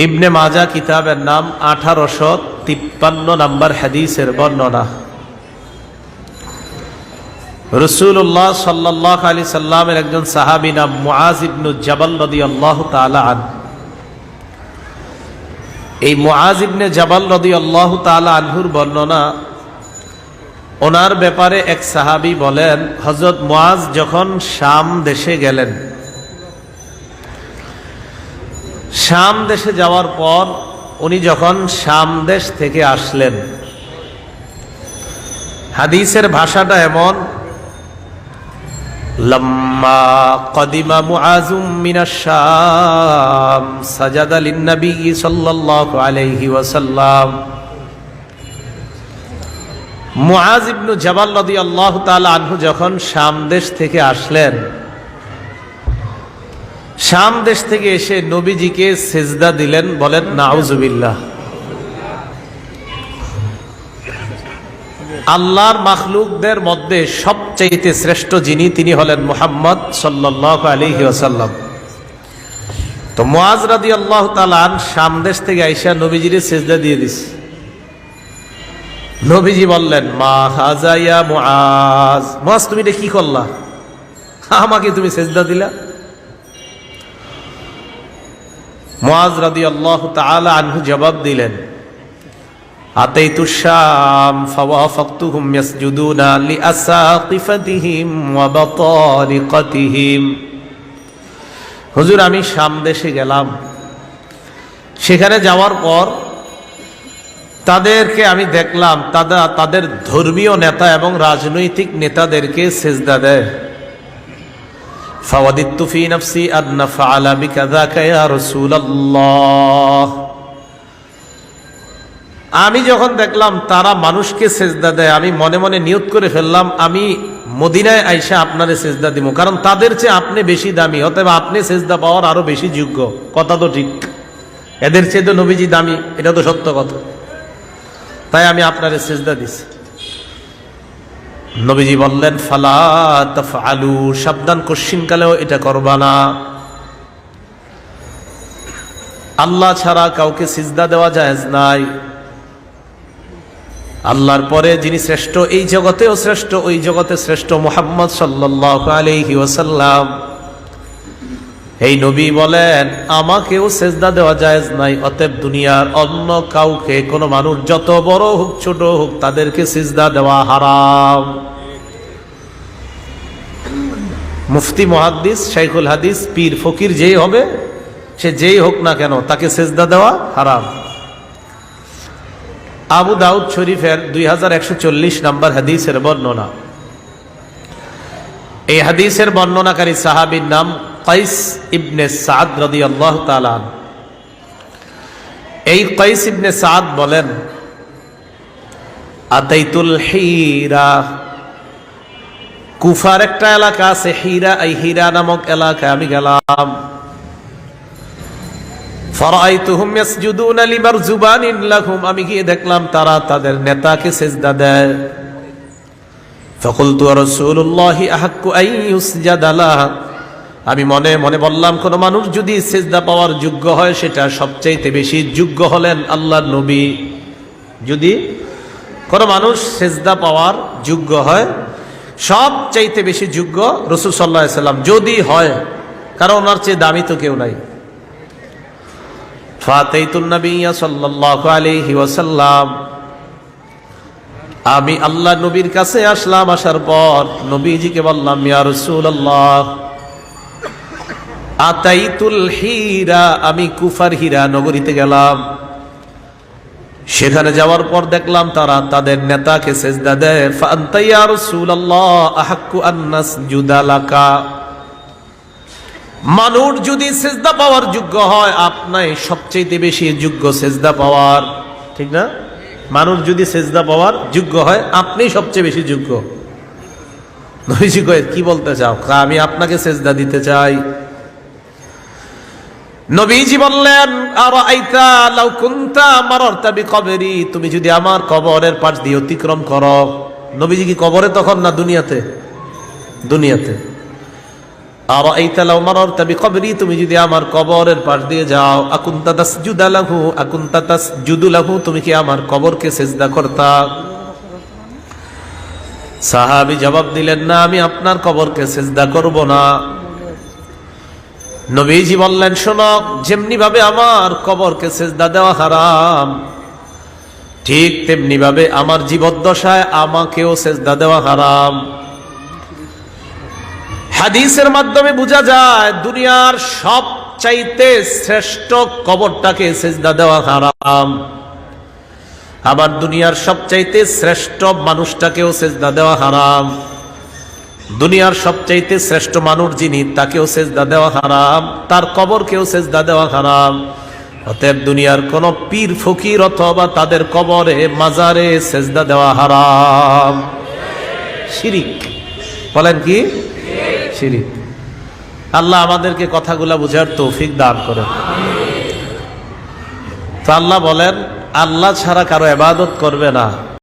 ইবনে মাজা কিতাবের নাম 1853 নম্বর হাদিসের বর্ণনা। রাসূলুল্লাহ সাল্লাল্লাহু আলাইহি সাল্লামের একজন সাহাবী নাম মুআজ ইবনে জাবাল রাদিয়াল্লাহু তাআলা আনহু। এই মুআজ ইবনে জাবাল রাদিয়াল্লাহু তাআলা আনহুর বর্ণনা, ওনার ব্যাপারে এক সাহাবী বলেন, হযরত মুআজ যখন শাম দেশে গেলেন, শাম দেশে যাওয়ার পর উনি যখন শাম দেশ থেকে আসলেন, হাদিসের ভাষাটা এমন, লাম্মা কদিমা মুআজুম মিনাশ শাম সাজাদা লিন-নবী সাল্লাল্লাহু আলাইহি ওয়াসাল্লাম। মুআজ ইবনে জাবাল রাদিয়াল্লাহু তাআলা আনহু যখন শাম দেশ থেকে আসলেন, শাম দেশ থেকে এসে নবীজিকে সিজদা দিলেন। বলেন নাউজুবিল্লাহ। আল্লাহর মাখলুকদের মধ্যে সবচেয়ে শ্রেষ্ঠ যিনি, তিনি হলেন মুহাম্মদ সাল্লাল্লাহু আলাইহি ওয়াসাল্লাম। তো মুআজ রাদিয়াল্লাহু তাআলা শাম দেশ থেকে আইসা নবীজির সিজদা দিয়ে দিস। নবীজি বললেন, মা হাযা ইয়া মুআজ, মুআজ তুমি এটা কি করলা, আমাকে তুমি সিজদা দিলা? মুআজ রাদিয়াল্লাহু তাআলা আনহু জবাব দিলেন, আতাইতু শাম ফাওয়াফাকতুহুম ইয়াসজুদুনা লিআসাকিফাতিহিম ওয়া বাতারিকাতিহিম। হুজুর, আমি শাম দেশে গেলাম, সেখানে যাওয়ার পর তাদেরকে আমি দেখলাম তাদের ধর্মীয় নেতা এবং রাজনৈতিক নেতাদেরকে সিজদা দেয়। ফাওয়াদিতু ফি নাফসি আন নাফআলা বিকাযাকা ইয়া রাসূলুল্লাহ। আমি যখন দেখলাম তারা মানুষকে সিজদা দেয়, আমি মনে মনে নিয়ত করে ফেললাম, আমি মদিনায় আইসা আপনারে সিজদা দিব, কারণ তাদের চেয়ে আপনি বেশি দামি, অতএব আপনি সিজদা পাওয়ার আরো বেশি যোগ্য। কথা তো ঠিক, এদের চেয়ে তো নবীজি দামি, এটা তো সত্য কথা। তাই আমি আপনারে সিজদা দিছি। নবীজি বললেন, ফালা তাফআলু, সাবধান, কোশ্চিনকালেও এটা করবা না। আল্লাহ ছাড়া কাউকে সিজদা দেওয়া জায়েজ নাই। আল্লাহর পরে যিনি শ্রেষ্ঠ, এই জগতেও শ্রেষ্ঠ, ওই জগতে শ্রেষ্ঠ, মুহাম্মদ সাল্লাল্লাহু আলাইহি ওয়াসাল্লাম। এই নবী বলেন, আমাকেও সিজদা দেওয়া জায়েজ নাই, অতএব দুনিয়ার অন্য কাউকে, কোনো মানুষ যত বড় হোক ছোট হোক, তাদেরকে সিজদা দেওয়া হারাম। মুফতি, মুহাদ্দিস, শাইখুল হাদিস, পীর, ফকির যেই হবে, সে যেই হোক না কেন, তাকে সিজদা দেওয়া হারাম। আবু দাউদ শরীফের 2140 নম্বর হাদিসের বর্ণনা। এই হাদিসের বর্ণনাকারী সাহাবীর নাম কাইস ইবনে সাদ রাদিয়াল্লাহু তাআলা। এই কাইস ইবনে সাদ বলেন, আতাইতুল হিরা, কুফার একটা এলাকা আছে হিরা, এই হিরা নামক এলাকায় আমি গেলাম। ফারাআইতুহুম ইয়াসজুদুনা লিমারজুবানিন লাহুম, আমি গিয়ে দেখলাম তারা তাদের নেতাকে সিজদা দেয়। ফাকুলতু রাসূলুল্লাহি আহাক্কু আন ইউসজাদা লাহু, আমি মনে মনে বললাম, কোন মানুষ যদি সিজদা পাওয়ার যোগ্য হয়, সেটা সবচাইতে বেশি যোগ্য হলেন আল্লাহর নবী। যদি কোন মানুষ সিজদা পাওয়ার যোগ্য হয়, সবচাইতে বেশি যোগ্য রাসূল সাল্লাল্লাহু আলাইহি সাল্লাম যদি হয়, কারণ ওনার চেয়ে দামি তো কেউ নাই। ফাতাইতুন নবিয়্য সাল্লাল্লাহু আলাইহি ওয়াসাল্লাম, আমি আল্লাহ নবীর কাছে আসলাম। আসার পর নবীজিকে বললাম, ইয়া রাসূলুল্লাহ, আতাইতুল হিরা, আমি কুফার হিরা নগরীতে গেলাম। সেখানে যাওয়ার পর দেখলাম তারা তাদের নেতাকে সিজদা দেয়। ফাআনতা ইয়া রাসূলুল্লাহ আহাক্কু আন নাসজুদা লাকা, মানুষ যদি সিজদা পাওয়ার যোগ্য হয়, আপনি সবচেয়ে বেশি যোগ্য সিজদা পাওয়ার, ঠিক না? মানুষ যদি সিজদা পাওয়ার যোগ্য হয়, আপনি সবচেয়ে বেশি যোগ্য। নবীজি কয়, কি বলতে চাও? আমি আপনাকে সিজদা দিতে চাই। নবীজি বললেন, আরাআইতা লাউ কুনতা মারারতা বিকবরি, তুমি যদি আমার কবরের পাশ দিয়ে অতিক্রম করো। নবীজি কি কবরে তখন না দুনিয়াতে? দুনিয়াতে। আরাআইতা লাউ মারারতা বিকবরি, তুমি যদি আমার কবরের পাশ দিয়ে যাও, আকুনতা তাসজুদু লাহু, তুমি কি আমার কবরকে সিজদা করতা? সাহাবী জবাব দিলেন, না, আমি আপনার কবরকে সিজদা করব না। নবীজি বললেন, শোনো, যেমনি ভাবে আমার কবরকে সিজদা দেওয়া হারাম, ঠিক তেমনি ভাবে আমার জীবদ্দশায় আমাকেও সিজদা দেওয়া হারাম। হাদিসের মাধ্যমে বোঝা যায় দুনিয়ার সবচাইতে শ্রেষ্ঠ কবরটাকে সিজদা দেওয়া হারাম, আবার দুনিয়ার সবচাইতে শ্রেষ্ঠ মানুষটাকেও সিজদা দেওয়া হারাম। দুনিয়ার সবচাইতে শ্রেষ্ঠ মানুষ যিনি, তাকেও সিজদা দেওয়া হারাম, তার কবরকেও সিজদা দেওয়া হারাম। অতএব দুনিয়ার কোন পীর ফকির অথবা তাদের কবরে মাজারে সিজদা দেওয়া হারাম। শিরিক, বলেন কি? শিরিক। আল্লাহ আমাদেরকে কথাগুলা বুঝার তৌফিক দান করেন। তো আল্লাহ বলেন, আল্লাহ ছাড়া কারো ইবাদত করবে না।